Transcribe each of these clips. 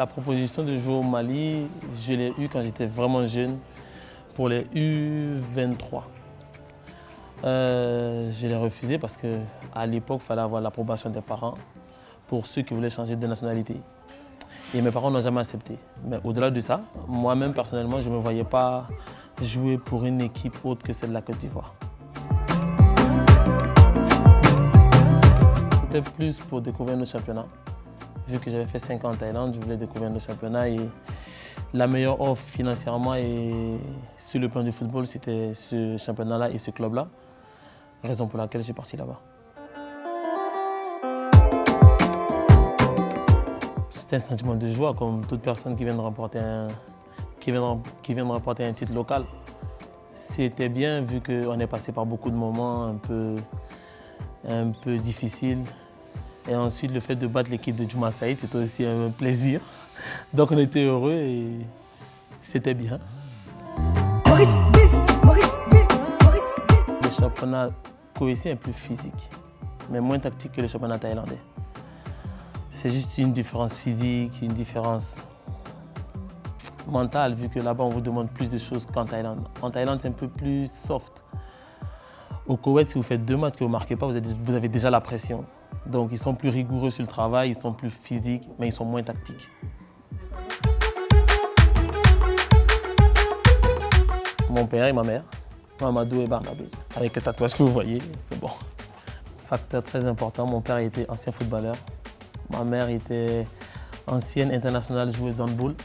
La proposition de jouer au Mali, je l'ai eue quand j'étais vraiment jeune, pour les U23. Je l'ai refusé parce qu'à l'époque, il fallait avoir l'approbation des parents pour ceux qui voulaient changer de nationalité. Et mes parents n'ont jamais accepté. Mais au-delà de ça, moi-même personnellement, je ne me voyais pas jouer pour une équipe autre que celle de la Côte d'Ivoire. C'était plus pour découvrir nos championnats. Vu que j'avais fait 5 ans en Thaïlande, je voulais découvrir nos championnats et la meilleure offre financièrement et sur le plan du football, c'était ce championnat-là et ce club-là. Raison pour laquelle je suis parti là-bas. C'était un sentiment de joie, comme toute personne qui vient de remporter un titre local. C'était bien vu qu'on est passé par beaucoup de moments un peu difficiles. Et ensuite, le fait de battre l'équipe de Djouma Saïd, c'était aussi un plaisir. Donc on était heureux et c'était bien. Le championnat coétien est plus physique, mais moins tactique que le championnat thaïlandais. C'est juste une différence physique, une différence mentale, vu que là-bas on vous demande plus de choses qu'en Thaïlande. En Thaïlande, c'est un peu plus soft. Au Koweït, si vous faites 2 matchs que vous ne marquez pas, vous avez déjà la pression. Donc ils sont plus rigoureux sur le travail, ils sont plus physiques, mais ils sont moins tactiques. Mon père et ma mère, Mamadou et Barnabé, avec le tatouage que vous voyez. Bon. Facteur très important, mon père était ancien footballeur. Ma mère était ancienne internationale joueuse d'handball,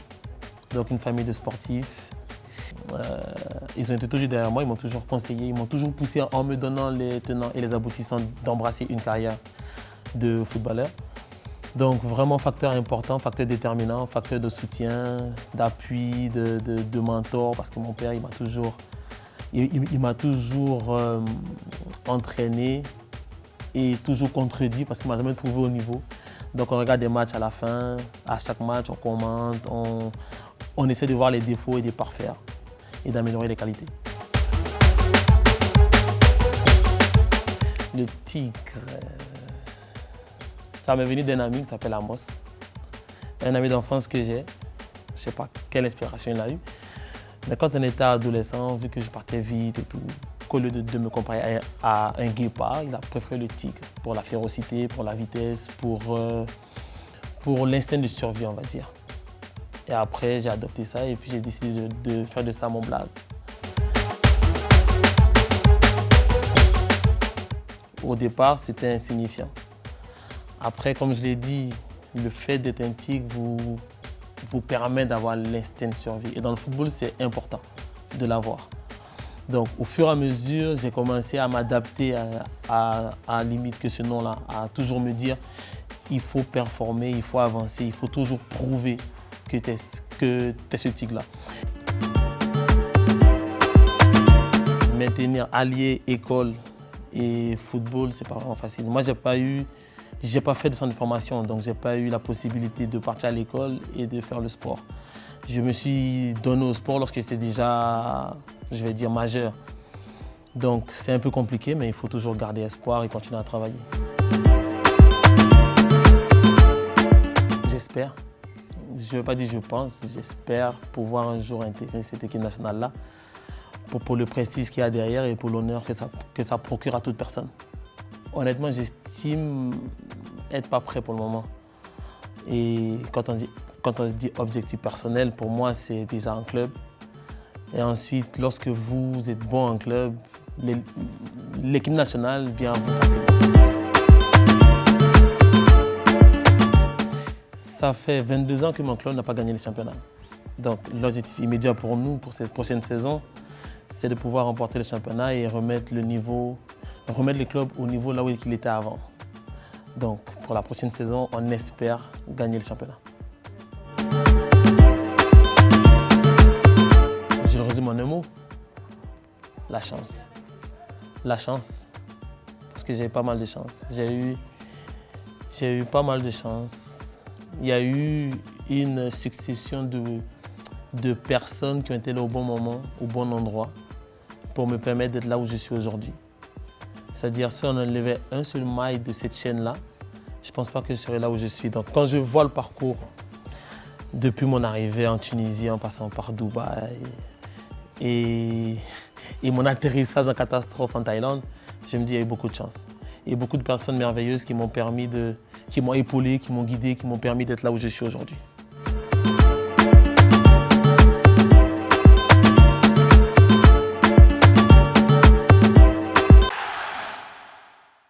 donc une famille de sportifs. Ils ont été toujours derrière moi, ils m'ont toujours conseillé, ils m'ont toujours poussé en me donnant les tenants et les aboutissants d'embrasser une carrière de footballeur. Donc vraiment facteur important, facteur déterminant, facteur de soutien, d'appui, de mentor, parce que mon père, il m'a toujours entraîné et toujours contredit parce qu'il ne m'a jamais trouvé au niveau. Donc on regarde des matchs à la fin, à chaque match on commente, on essaie de voir les défauts et de les parfaire et d'améliorer les qualités. Le tigre, ça m'est venu d'un ami qui s'appelle Amos, un ami d'enfance que j'ai. Je ne sais pas quelle inspiration il a eu. Mais quand on était adolescent, vu que je partais vite et tout, qu'au lieu de me comparer à un guépard, il a préféré le tigre pour la férocité, pour la vitesse, pour l'instinct de survie, on va dire. Et après, j'ai adopté ça et puis j'ai décidé de faire de ça mon blaze. Au départ, c'était insignifiant. Après, comme je l'ai dit, le fait d'être un tigre vous permet d'avoir l'instinct de survie. Et dans le football, c'est important de l'avoir. Donc, au fur et à mesure, j'ai commencé à m'adapter à limite que ce nom-là, à toujours me dire il faut performer, il faut avancer, il faut toujours prouver que tu es ce tigre-là. Maintenir, allier école et football, c'est pas vraiment facile. Moi, j'ai pas fait de centre de formation, donc j'ai pas eu la possibilité de partir à l'école et de faire le sport. Je me suis donné au sport lorsque j'étais déjà, je vais dire, majeur. Donc c'est un peu compliqué, mais il faut toujours garder espoir et continuer à travailler. J'espère, je ne veux pas dire je pense, j'espère pouvoir un jour intégrer cette équipe nationale-là pour le prestige qu'il y a derrière et pour l'honneur que ça procure à toute personne. Honnêtement, j'estime être pas prêt pour le moment. Et quand on dit objectif personnel, pour moi, c'est déjà un club. Et ensuite, lorsque vous êtes bon en club, l'équipe nationale vient vous facilement. Ça fait 22 ans que mon club n'a pas gagné le championnat. Donc l'objectif immédiat pour nous, pour cette prochaine saison, c'est de pouvoir remporter le championnat et remettre le club au niveau là où il était avant. Donc pour la prochaine saison, on espère gagner le championnat. Je le résume en un mot, la chance. La chance, parce que j'ai eu pas mal de chance. J'ai eu pas mal de chance. Il y a eu une succession de personnes qui ont été là au bon moment, au bon endroit, pour me permettre d'être là où je suis aujourd'hui. C'est-à-dire, si on enlevait un seul maille de cette chaîne-là, je ne pense pas que je serais là où je suis. Donc, quand je vois le parcours Depuis mon arrivée en Tunisie, en passant par Dubaï et, et mon atterrissage en catastrophe en Thaïlande, je me dis qu'il y a eu beaucoup de chance. Il y a beaucoup de personnes merveilleuses qui m'ont épaulé, qui m'ont guidé, qui m'ont permis d'être là où je suis aujourd'hui.